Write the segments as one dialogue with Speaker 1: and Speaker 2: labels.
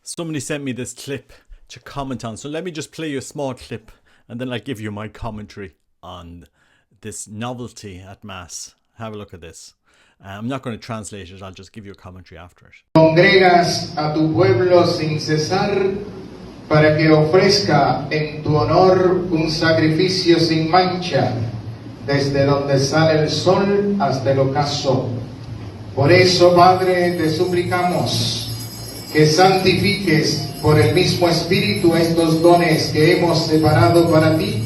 Speaker 1: Somebody sent me this clip to comment on, so let me just play you a small clip and then I'll give you my commentary on this novelty at Mass. Have a look at this. I'm not going to translate it, I'll just give you a commentary after it.
Speaker 2: Congregas a tu pueblo sin cesar para que ofrezca en tu honor un sacrificio sin mancha desde donde sale el sol hasta el ocaso. Por eso, Padre, te suplicamos que santifiques por el mismo Espíritu estos dones que hemos separado para ti,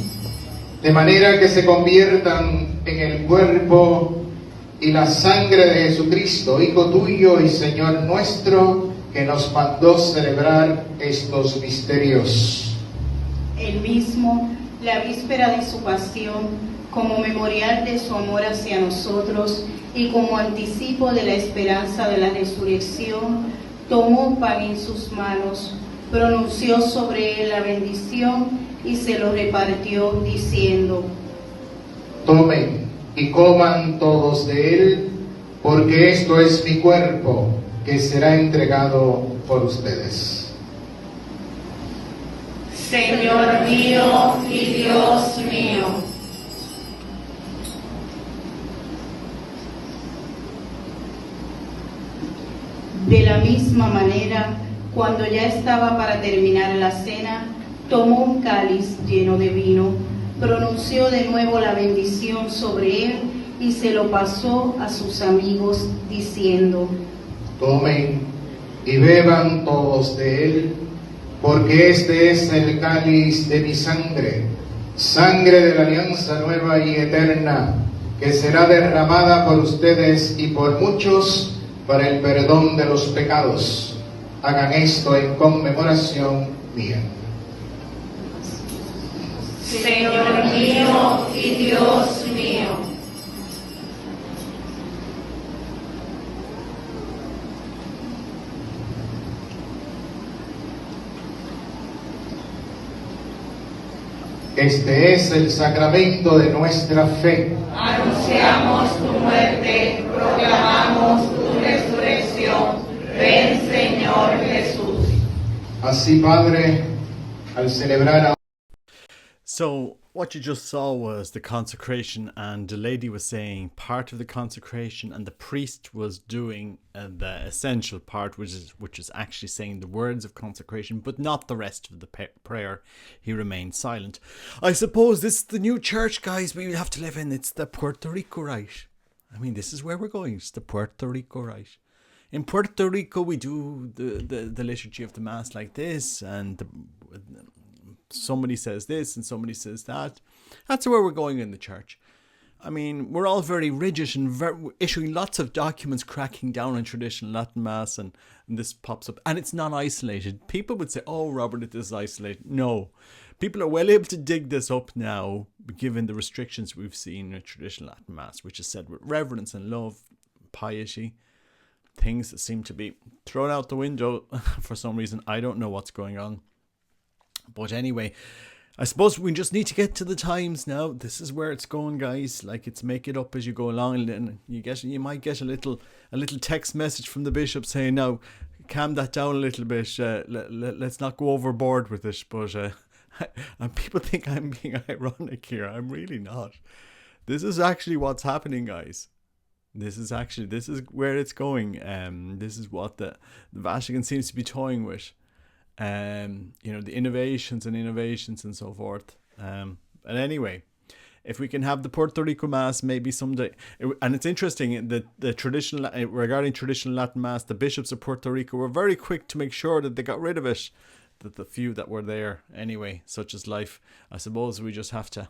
Speaker 2: de manera que se conviertan en el cuerpo y la sangre de Jesucristo, Hijo tuyo y Señor nuestro, que nos mandó celebrar estos misterios.
Speaker 3: Él mismo, la víspera de su pasión, como memorial de su amor hacia nosotros y como anticipo de la esperanza de la resurrección, tomó pan en sus manos, pronunció sobre él la bendición y se lo repartió diciendo:
Speaker 2: Tomen y coman todos de él, porque esto es mi cuerpo, que será entregado por ustedes.
Speaker 3: Señor mío y Dios mío. De la misma manera, cuando ya estaba para terminar la cena, tomó un cáliz lleno de vino, pronunció de nuevo la bendición sobre él y se lo pasó a sus amigos, diciendo:
Speaker 2: Tomen y beban todos de él, porque este es el cáliz de mi sangre, sangre de la alianza nueva y eterna, que será derramada por ustedes y por muchos para el perdón de los pecados. Hagan esto en conmemoración mía.
Speaker 3: Señor mío y Dios mío.
Speaker 2: Este es el sacramento de nuestra fe.
Speaker 3: Anunciamos tu muerte, proclamamos tu resurrección. Ven, Señor Jesús.
Speaker 2: Así, Padre, al celebrar
Speaker 1: So what you just saw was the consecration, and the lady was saying part of the consecration, and the priest was doing the essential part, which is actually saying the words of consecration, but not the rest of the prayer. He remained silent. I suppose this is the new church, guys, we have to live in. It's the Puerto Rico Rite. I mean, this is where we're going. It's the Puerto Rico Rite. In Puerto Rico, we do the liturgy of the Mass like this, and somebody says this and somebody says that. That's where we're going in the church. I mean, we're all very rigid and issuing lots of documents cracking down on traditional Latin Mass, and this pops up. And it's not isolated. People would say, oh, Robert, it is isolated. No. People are well able to dig this up now, given the restrictions we've seen in traditional Latin Mass, which is said with reverence and love, piety, things that seem to be thrown out the window for some reason. I don't know what's going on. But anyway, I suppose we just need to get to the times now. This is where it's going, guys. Like, it's make it up as you go along, and you might get a little text message from the bishop saying, "Now, calm that down a little bit. Let's not go overboard with it." But and people think I'm being ironic here. I'm really not. This is actually what's happening, guys. This is where it's going. This is what the Vatican seems to be toying with. The innovations and so forth. And anyway, if we can have the Puerto Rico Mass maybe someday. And it's interesting that the traditional, regarding traditional Latin Mass, the bishops of Puerto Rico were very quick to make sure that they got rid of it, that the few that were there. Anyway, such is life. I suppose we just have to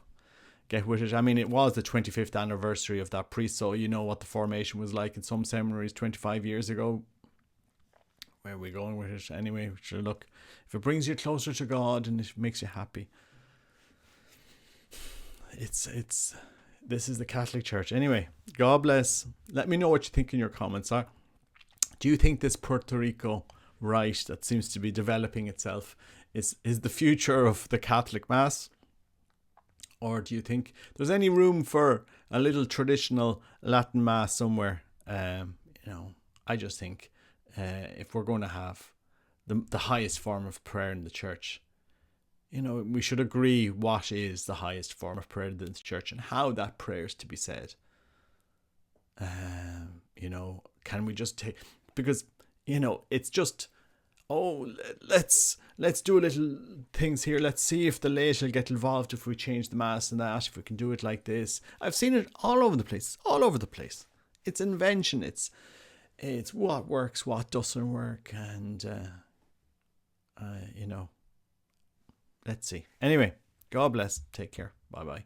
Speaker 1: get with it. I mean, it was the 25th anniversary of that priest, so you know what the formation was like in some seminaries 25 years ago. Where are we going with it? Anyway, sure, look, if it brings you closer to God and it makes you happy, this is the Catholic Church. Anyway, God bless. Let me know what you think in your comments. Do you think this Puerto Rico Rite that seems to be developing itself is the future of the Catholic Mass? Or do you think there's any room for a little traditional Latin Mass somewhere? I just think if we're going to have the highest form of prayer in the church. You know, we should agree what is the highest form of prayer in the church and how that prayer is to be said. You know, can we just take, because, you know, it's just, oh, let's do a little things here. Let's see if the laity will get involved if we change the mass and that, if we can do it like this. I've seen it all over the place. It's all over the place. It's invention. It's what works, what doesn't work, and you know, let's see. Anyway, God bless. Take care. Bye bye.